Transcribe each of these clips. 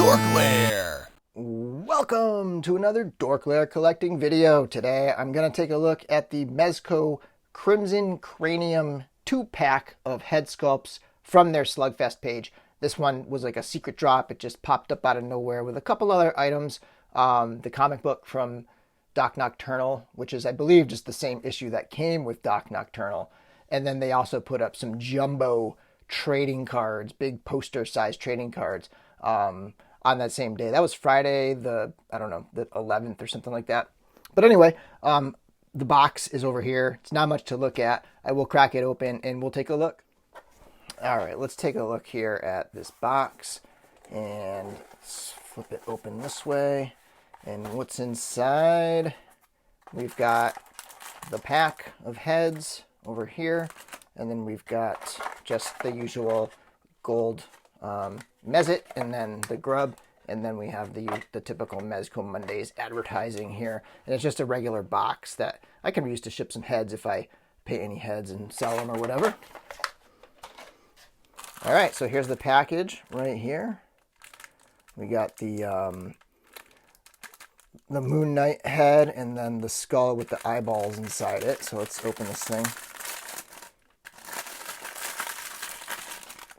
DorkLair. Welcome to another DorkLair collecting video. Today I'm going to take a look at the Mezco Crimson Cranium 2-pack of head sculpts from their Slugfest page. This one was like a secret drop. It just popped up out of nowhere with a couple other items. The comic book from Nocturnal, which is, I believe, just the same issue that came with Nocturnal. And then they also put up some jumbo trading cards, big poster-sized trading cards on that same day. That was Friday, the 11th or something like that. But anyway, the box is over here. It's not much to look at. I will crack it open and we'll take a look. All right, let's take a look here at this box and let's flip it open this way. And what's inside? We've got the pack of heads over here, and then we've got just the usual gold Mezit, and then the grub, and then we have the typical Mezco Mondays advertising here. And it's just a regular box that I can use to ship some heads if I paint any heads and sell them or whatever. All right, so here's the package right here. We got the Moon Knight head and then the skull with the eyeballs inside it. So let's open this thing.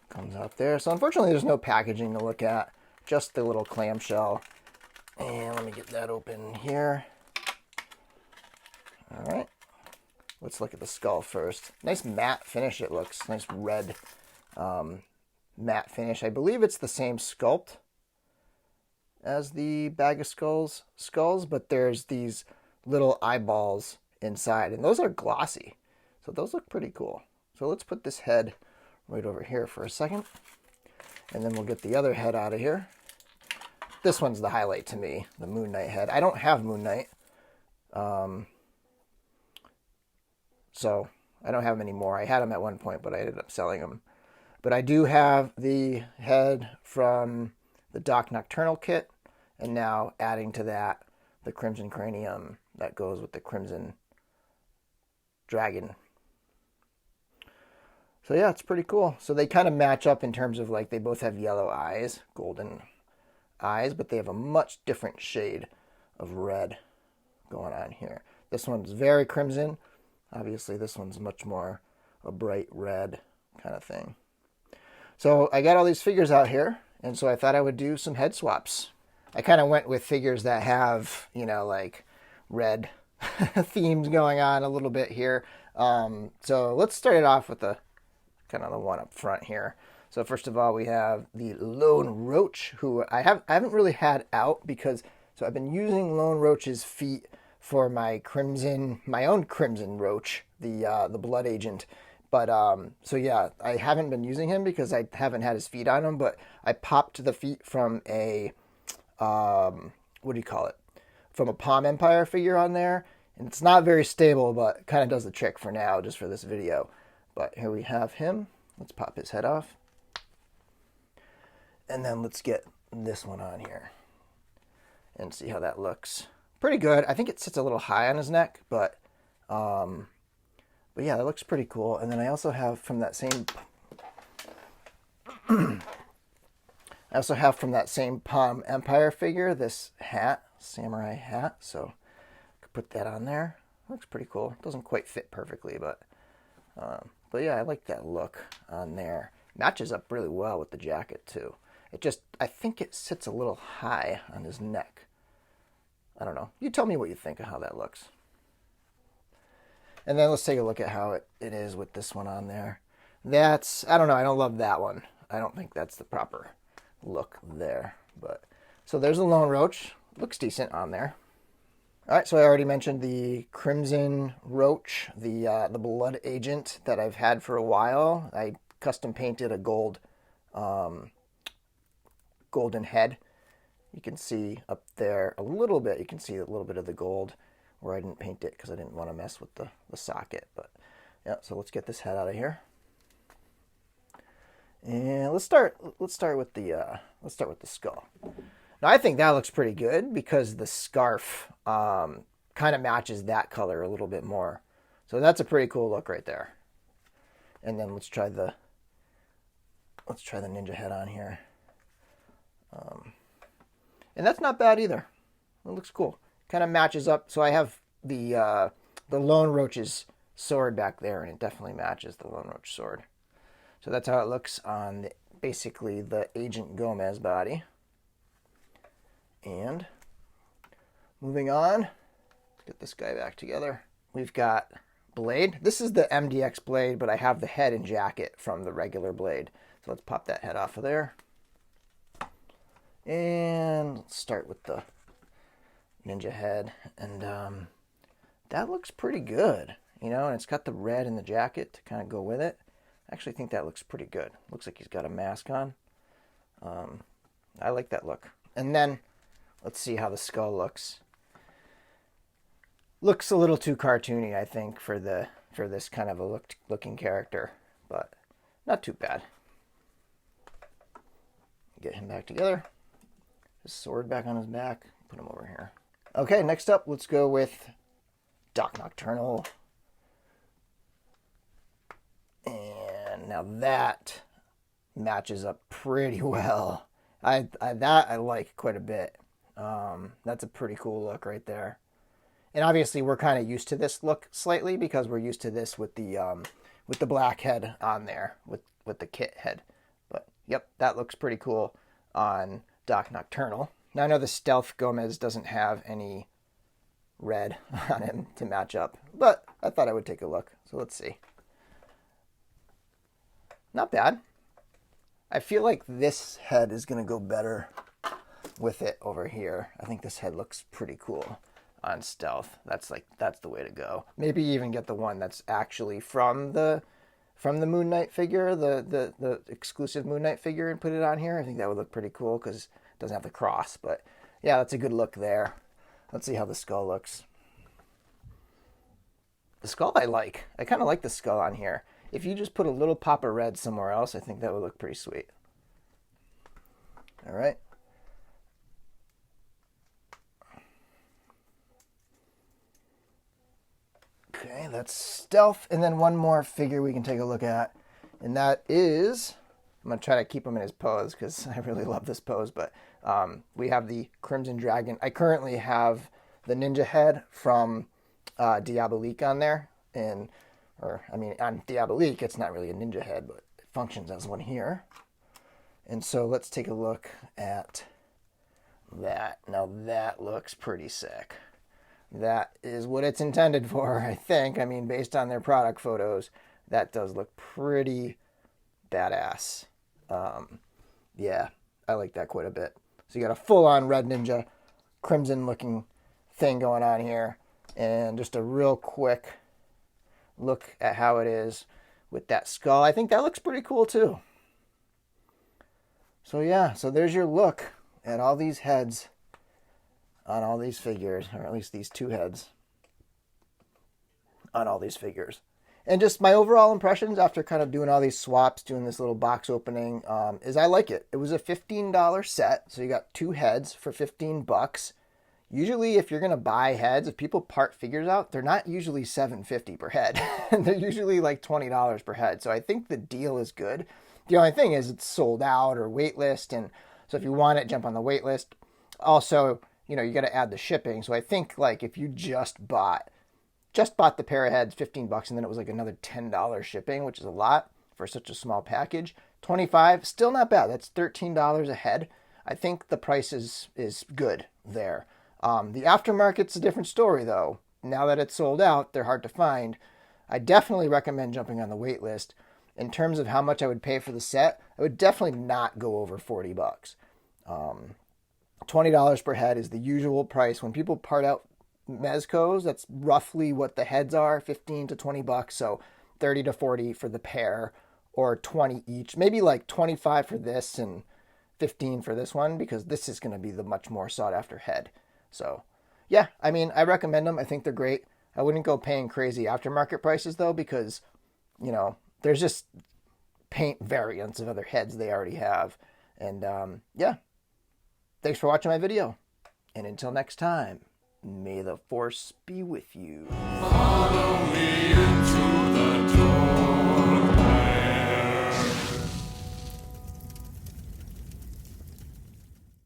Comes out there. So unfortunately there's no packaging to look at, just the little clamshell. And let me get that open here. All right, let's look at the skull first. Nice matte finish it looks. Nice red matte finish. I believe it's the same sculpt as the bag of skulls, but there's these little eyeballs inside, and those are glossy. So those look pretty cool. So let's put this head right over here for a second, and then we'll get the other head out of here. This one's the highlight to me, the Moon Knight head. I don't have Moon Knight, so I don't have him anymore. I had him at one point, but I ended up selling him. But I do have the head from the Nocturnal kit, and now adding to that the Crimson Cranium that goes with the Crimson Dragon. So yeah, it's pretty cool. So they kind of match up in terms of, like, they both have yellow eyes, golden eyes, but they have a much different shade of red going on here. This one's very crimson. Obviously, this one's much more a bright red kind of thing. So I got all these figures out here, and so I thought I would do some head swaps. I kind of went with figures that have, like red themes going on a little bit here. So let's start it off with the kind of the one up front here. So first of all, we have the Lone Roach, who I haven't really had out because I've been using Lone Roach's feet for my own Crimson Roach, the Blood Agent. But so yeah, I haven't been using him because I haven't had his feet on him. But I popped the feet from a what do you call it? From a Palm Empire figure on there, and it's not very stable, but kind of does the trick for now, just for this video. But here we have him. Let's pop his head off. And then let's get this one on here and see how that looks. Pretty good. I think it sits a little high on his neck, but yeah, that looks pretty cool. And then I also have from that same Palm Empire figure this hat, samurai hat. So I could put that on there. Looks pretty cool. Doesn't quite fit perfectly, but yeah, I like that look on there. Matches up really well with the jacket too. I think it sits a little high on his neck. I don't know. You tell me what you think of how that looks. And then let's take a look at how it is with this one on there. I don't know. I don't love that one. I don't think that's the proper look there. But so there's the Lone Roach. Looks decent on there. All right, so I already mentioned the Crimson Roach, the Blood Agent that I've had for a while. I custom painted a golden head. You can see up there a little bit. You can see a little bit of the gold where I didn't paint it because I didn't want to mess with the socket. But yeah, so let's get this head out of here. And let's start with the skull. Now I think that looks pretty good because the scarf kind of matches that color a little bit more. So that's a pretty cool look right there. And then let's try the ninja head on here. And that's not bad either. It looks cool. Kind of matches up. So I have the Lone Roach's sword back there, and it definitely matches the Lone Roach sword. So that's how it looks on basically the Agent Gomez body. And moving on, let's get this guy back together. We've got blade. This is the MDX blade, but I have the head and jacket from the regular blade. So let's pop that head off of there. And let's start with the ninja head. And that looks pretty good, you know, and it's got the red in the jacket to kind of go with it. I actually think that looks pretty good. Looks like he's got a mask on. I like that look. And then let's see how the skull looks. Looks a little too cartoony, I think, for this kind of a looking character, but not too bad. Get him back together. His sword back on his back. Put him over here. Okay, next up, let's go with Doc Nocturnal. And now that matches up pretty well. I like quite a bit. That's a pretty cool look right there. And obviously we're kind of used to this look slightly because we're used to this with the black head on there with the kit head. But yep, that looks pretty cool on Doc Nocturnal. Now I know the Stealth Gomez doesn't have any red on him to match up, but I thought I would take a look. So let's see. Not bad. I feel like this head is going to go better with it over here. I think this head looks pretty cool on Stealth. That's the way to go. Maybe even get the one that's actually from the Moon Knight figure, the exclusive Moon Knight figure, and put it on here. I think that would look pretty cool because it doesn't have the cross. But yeah, that's a good look there. Let's see how the skull looks. The skull I like. I kind of like the skull on here. If you just put a little pop of red somewhere else, I think that would look pretty sweet. All right. Okay, that's Stealth. And then one more figure we can take a look at. And that is, I'm going to try to keep him in his pose because I really love this pose. But we have the Crimson Dragon. I currently have the ninja head from Diabolique on there. On Diabolique, it's not really a ninja head, but it functions as one here. And so let's take a look at that. Now that looks pretty sick. That is what it's intended for, I think. I mean, based on their product photos, that does look pretty badass. Yeah, I like that quite a bit. So you got a full-on Red Ninja, crimson-looking thing going on here. And just a real quick look at how it is with that skull. I think that looks pretty cool, too. So yeah, so there's your look at all these heads on all these figures, or at least these two heads on all these figures. And just my overall impressions after kind of doing all these swaps, doing this little box opening, is I like it. It was a $15 set, so you got two heads for $15. Usually if you're going to buy heads, if people part figures out, they're not usually $7.50 per head. They're usually like $20 per head. So I think the deal is good. The only thing is it's sold out or wait list. And so if you want it, jump on the wait list. Also, you know, you got to add the shipping. So I think like if you just bought the pair of heads, $15, and then it was like another $10 shipping, which is a lot for such a small package. $25, still not bad. That's $13 a head. I think the price is good there. The aftermarket's a different story though. Now that it's sold out, they're hard to find. I definitely recommend jumping on the wait list. In terms of how much I would pay for the set, I would definitely not go over $40. $20 per head is the usual price. When people part out Mezcos, that's roughly what the heads are, $15 to $20. So 30 to 40 for the pair, or 20 each. Maybe like 25 for this and 15 for this one, because this is going to be the much more sought after head. So yeah, I mean, I recommend them. I think they're great. I wouldn't go paying crazy aftermarket prices though, because, you know, there's just paint variants of other heads they already have. And yeah, thanks for watching my video. And until next time, may the force be with you. Follow me.